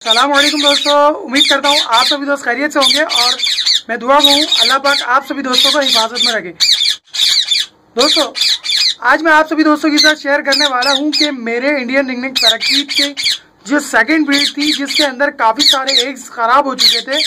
सलामुअलैकुम दोस्तों, उम्मीद करता हूँ आप सभी दोस्त खैरियत से होंगे और मैं दुआ गो हूँ अल्लाह पाक आप सभी दोस्तों को हिफाजत में रखे। दोस्तों, आज मैं आप सभी दोस्तों के साथ शेयर करने वाला हूँ कि मेरे इंडियन रिंगनेक पैराकीट के जो सेकंड ब्रीड थी जिसके अंदर काफ़ी सारे एग्स खराब हो चुके थे,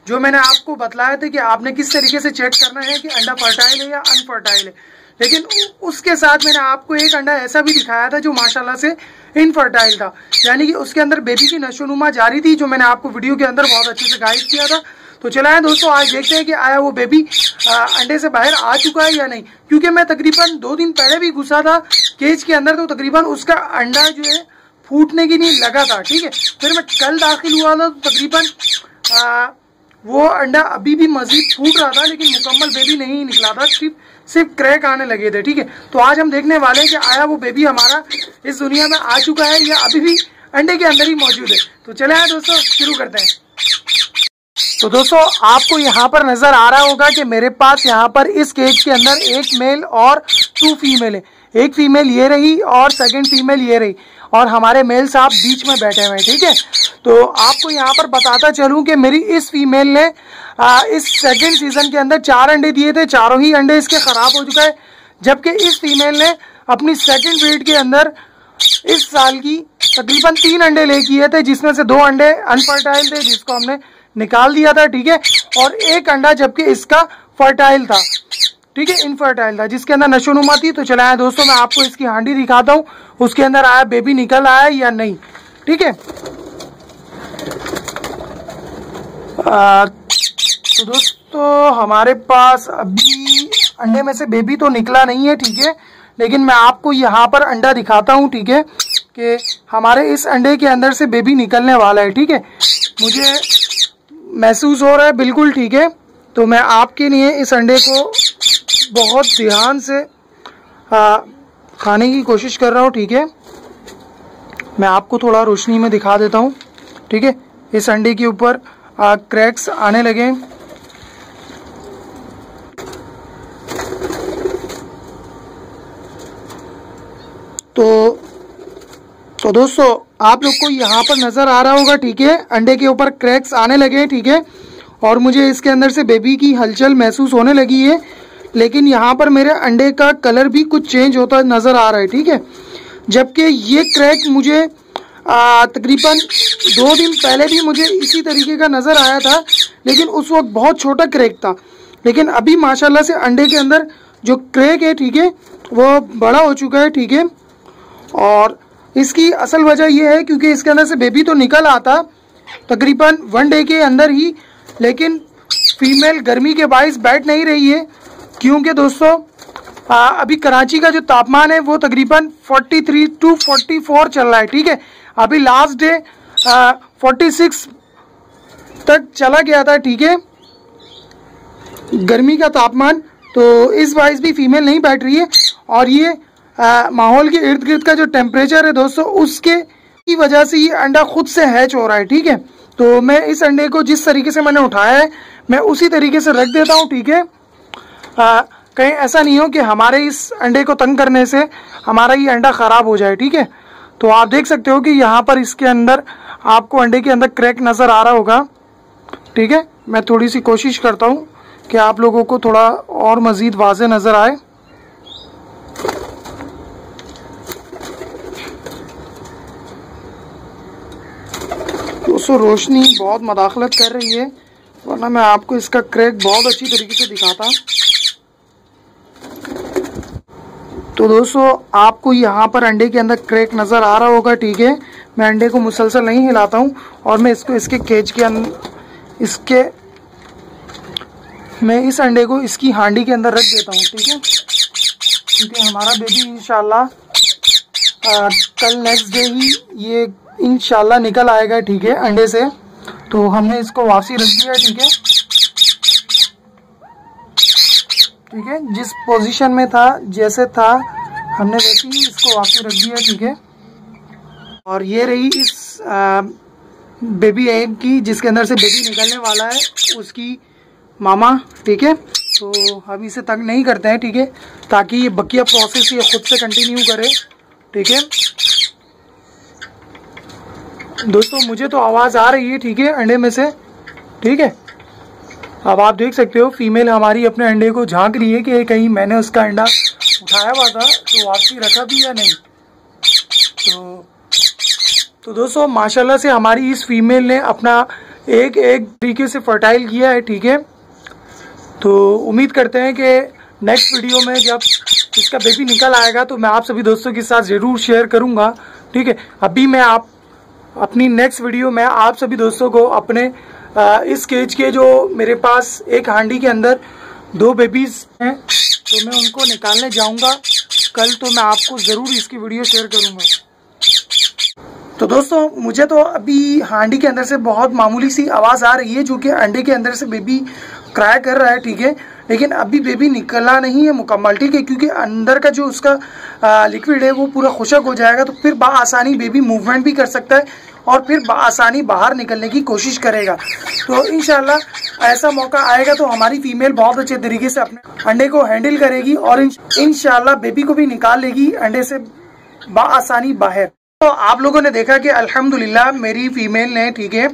जो मैंने आपको बतलाया था कि आपने किस तरीके से चेक करना है कि अंडा फर्टाइल है या अनफर्टाइल है। लेकिन उसके साथ मैंने आपको एक अंडा ऐसा भी दिखाया था जो माशाल्लाह से इनफर्टाइल था, यानी कि उसके अंदर बेबी की नशोनुमा जारी थी, जो मैंने आपको वीडियो के अंदर बहुत अच्छे से गाइड किया था। तो चला है दोस्तों, आज देखते हैं कि आया वो बेबी अंडे से बाहर आ चुका है या नहीं, क्योंकि मैं तकरीबन 2 दिन पहले भी घुसा था केज के अंदर, तो तकरीबन उसका अंडा जो है फूटने की नहीं लगा था। ठीक है, फिर मैं कल दाखिल हुआ था तो तकरीबन वो अंडा अभी भी मजीद फूट रहा था, लेकिन मुकम्मल बेबी नहीं निकला था, सिर्फ क्रैक आने लगे थे। ठीक है, तो आज हम देखने वाले हैं कि आया वो बेबी हमारा इस दुनिया में आ चुका है या अभी भी अंडे के अंदर ही मौजूद है। तो चले आए दोस्तों, शुरू करते हैं। तो दोस्तों, आपको यहाँ पर नजर आ रहा होगा कि मेरे पास यहाँ पर इस केज के अंदर एक मेल और 2 फीमेल है। एक फीमेल ये रही और सेकंड फीमेल ये रही, और हमारे मेल साहब बीच में बैठे हुए हैं। ठीक है, तो आपको यहाँ पर बताता चलूं कि मेरी इस फीमेल ने इस सेकंड सीजन के अंदर 4 अंडे दिए थे, चारों ही अंडे इसके खराब हो चुका है, जबकि इस फीमेल ने अपनी सेकंड ब्रीड के अंदर इस साल की तकरीबन 3 अंडे ले किए थे, जिसमें से 2 अंडे अनफर्टाइल थे जिसको हमने निकाल दिया था। ठीक है, और एक अंडा जबकि इसका फर्टाइल था, ठीक है, इनफर्टाइल था, जिसके अंदर नशोनुमा थी। तो चला है दोस्तों, मैं आपको इसकी हांडी दिखाता हूँ, उसके अंदर आया बेबी निकल आया या नहीं। ठीक है, तो दोस्तों हमारे पास अभी अंडे में से बेबी तो निकला नहीं है। ठीक है, लेकिन मैं आपको यहाँ पर अंडा दिखाता हूँ, ठीक है, कि हमारे इस अंडे के अंदर से बेबी निकलने वाला है। ठीक है, मुझे महसूस हो रहा है बिल्कुल। ठीक है, तो मैं आपके लिए इस अंडे को बहुत ध्यान से खाने की कोशिश कर रहा हूँ। ठीक है, मैं आपको थोड़ा रोशनी में दिखा देता हूँ। ठीक है, इस अंडे के ऊपर क्रैक्स आने लगे। तो दोस्तों, आप लोग को यहाँ पर नजर आ रहा होगा, ठीक है, अंडे के ऊपर क्रैक्स आने लगे। ठीक है, और मुझे इसके अंदर से बेबी की हलचल महसूस होने लगी है, लेकिन यहाँ पर मेरे अंडे का कलर भी कुछ चेंज होता नजर आ रहा है। ठीक है, जबकि ये क्रैक मुझे तकरीबन 2 दिन पहले भी मुझे इसी तरीके का नजर आया था, लेकिन उस वक्त बहुत छोटा क्रैक था। लेकिन अभी माशाल्लाह से अंडे के अंदर जो क्रैक है, ठीक है, वो बड़ा हो चुका है। ठीक है, और इसकी असल वजह यह है क्योंकि इसके अंदर से बेबी तो निकल आता तकरीबन 1 डे के अंदर ही, लेकिन फीमेल गर्मी के बाइस बैठ नहीं रही है, क्योंकि दोस्तों अभी कराची का जो तापमान है वो तकरीबन 43 to 44 चल रहा है। ठीक है, अभी लास्ट डे 46 तक चला गया था। ठीक है, गर्मी का तापमान, तो इस बाइस भी फीमेल नहीं बैठ रही है, और ये माहौल के इर्द गिर्द का जो टेम्परेचर है दोस्तों, उसके की वजह से ये अंडा खुद से हैच हो रहा है। ठीक है, तो मैं इस अंडे को जिस तरीके से मैंने उठाया है मैं उसी तरीके से रख देता हूँ। ठीक है, कहीं ऐसा नहीं हो कि हमारे इस अंडे को तंग करने से हमारा ये अंडा ख़राब हो जाए। ठीक है, तो आप देख सकते हो कि यहाँ पर इसके अंदर आपको अंडे के अंदर क्रैक नज़र आ रहा होगा। ठीक है, मैं थोड़ी सी कोशिश करता हूँ कि आप लोगों को थोड़ा और मज़ीद वाज़े नज़र आए। दोस्तों, रोशनी बहुत मदाखलत कर रही है, वरना मैं आपको इसका क्रैक बहुत अच्छी तरीके से दिखाता। तो दोस्तों, आपको यहाँ पर अंडे के अंदर क्रैक नज़र आ रहा होगा। ठीक है, मैं अंडे को मुसलसल नहीं हिलाता हूँ, और मैं इसको इसके केज के अंदर मैं इस अंडे को इसकी हांडी के अंदर रख देता हूँ। ठीक है, क्योंकि हमारा बेबी इंशाल्लाह कल नेक्स्ट डे ही ये इंशाल्लाह निकल आएगा। ठीक है, अंडे से, तो हमने इसको वापसी रख दिया। ठीक है, ठीक है, जिस पोजीशन में था जैसे था हमने वैसे ही इसको वापसी रख दिया। ठीक है, और ये रही इस बेबी एग की जिसके अंदर से बेबी निकलने वाला है, उसकी मामा। ठीक है, तो हम इसे तंग नहीं करते हैं। ठीक है, ताकि ये बकिया प्रोसेस ये खुद से कंटिन्यू करे। ठीक है, दोस्तों मुझे तो आवाज़ आ रही है, ठीक है, अंडे में से, ठीक है। अब आप देख सकते हो फीमेल हमारी अपने अंडे को झांक रही है कि कहीं मैंने उसका अंडा उठाया हुआ था तो वापसी रखा भी या नहीं। तो दोस्तों माशाल्लाह से हमारी इस फीमेल ने अपना एक तरीके से फर्टाइल किया है, ठीक है। तो उम्मीद करते हैं कि नेक्स्ट वीडियो में जब इसका बेबी निकल आएगा तो मैं आप सभी दोस्तों के साथ ज़रूर शेयर करूंगा, ठीक है। अभी मैं अपनी नेक्स्ट वीडियो में आप सभी दोस्तों को अपने इस केज के जो मेरे पास एक हांडी के अंदर 2 बेबीज हैं तो मैं उनको निकालने जाऊंगा कल, तो मैं आपको ज़रूर इसकी वीडियो शेयर करूंगा। तो दोस्तों मुझे तो अभी हांडी के अंदर से बहुत मामूली सी आवाज़ आ रही है जो कि अंडे के अंदर से बेबी क्राई कर रहा है, ठीक है। लेकिन अभी बेबी निकला नहीं है मुकम्मल, ठीक है, क्योंकि अंदर का जो उसका लिक्विड है वो पूरा खुशक हो जाएगा तो फिर बआसानी बेबी मूवमेंट भी कर सकता है और फिर बआसानी बाहर निकलने की कोशिश करेगा। तो इंशाल्लाह ऐसा मौका आएगा तो हमारी फीमेल बहुत अच्छे तरीके से अपने अंडे को हैंडल करेगी और इंशाल्लाह बेबी को भी निकाल लेगी अंडे से बआसानी बाहर। तो आप लोगों ने देखा कि अल्हम्दुलिल्लाह मेरी फीमेल ने, ठीक है,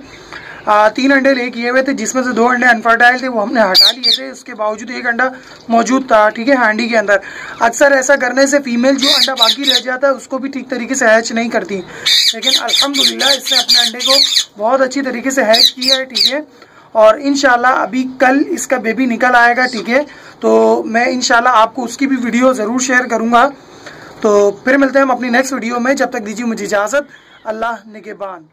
3 अंडे ले किए हुए थे जिसमें से 2 अंडे अनफर्टाइल थे, वो हमने हटा लिए थे। उसके बावजूद 1 अंडा मौजूद था, ठीक है, हांडी के अंदर। अक्सर ऐसा करने से फीमेल जो अंडा बाकी रह जाता है उसको भी ठीक तरीके से हैच नहीं करती, लेकिन अल्हम्दुलिल्लाह इसने अपने अंडे को बहुत अच्छी तरीके से हैच किया है, ठीक है। और इंशाल्लाह अभी कल इसका बेबी निकल आएगा, ठीक है। तो मैं इंशाल्लाह आपको उसकी भी वीडियो ज़रूर शेयर करूँगा। तो फिर मिलते हैं हम अपनी नेक्स्ट वीडियो में, जब तक दीजिए मुझे इजाज़त। अल्लाह निगहबान।